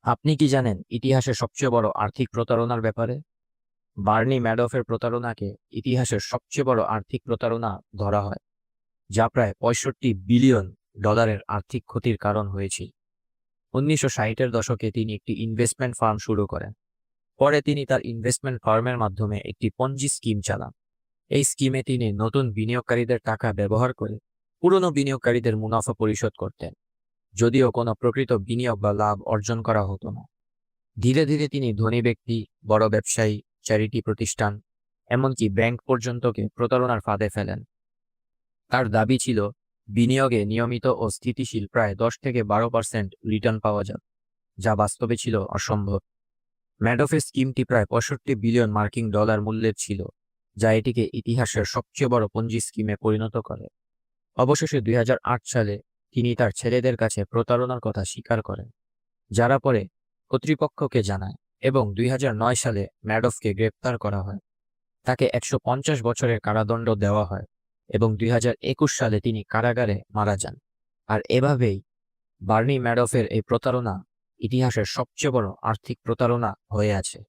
আপনি কি জানেন ইতিহাসের সবচেয়ে বড় আর্থিক প্রতারণার ব্যাপারে? বার্নি ম্যাডফের প্রতারণাকে ইতিহাসের সবচেয়ে বড় আর্থিক প্রতারণা ধরা হয়, যা প্রায় 65 বিলিয়ন ডলারের আর্থিক ক্ষতির কারণ হয়েছিল। 1960-এর দশকে তিনি একটি ইনভেস্টমেন্ট ফার্ম শুরু করেন। পরে তিনি তার ইনভেস্টমেন্ট ফার্মের মাধ্যমে একটি পঞ্জি স্কিম চালান। এই স্কিমে তিনি নতুন বিনিয়োগকারীদের টাকা ব্যবহার করে পুরনো বিনিয়োগকারীদের মুনাফা পরিশোধ করতেন, যদিও কোনো প্রকৃত বিনিয়োগ বা লাভ অর্জন করা হতো না। ধীরে ধীরে তিনি ধনী ব্যক্তি, বড় ব্যবসায়ী, চ্যারিটি প্রতিষ্ঠান, এমনকি ব্যাংক পর্যন্তকে প্রতারণার ফাঁদে ফেলেন। তার দাবি ছিল বিনিয়োগে নিয়মিত ও স্থিতিশীল প্রায় 10 থেকে 12% রিটার্ন পাওয়া যাবে, যা বাস্তবে ছিল অসম্ভব। ম্যাডফের স্কিমটি প্রায় 65 বিলিয়ন মার্কিন ডলার মূল্যের ছিল, যা এটিকে ইতিহাসের সবচেয়ে বড় পঞ্জি স্কিমে পরিণত করে। অবশেষে 2008 সালে তিনি তার ছেলেদের কাছে প্রতারণার কথা স্বীকার করেন, যারা পরে কর্তৃপক্ষকে জানায়, এবং 2009 সালে ম্যাডফকে গ্রেপ্তার করা হয়। তাকে 150 বছরের কারাদণ্ড দেওয়া হয় এবং 2021 সালে তিনি কারাগারে মারা যান। আর এভাবেই বার্নি ম্যাডফের এই প্রতারণা ইতিহাসের সবচেয়ে বড় আর্থিক প্রতারণা হয়ে আছে।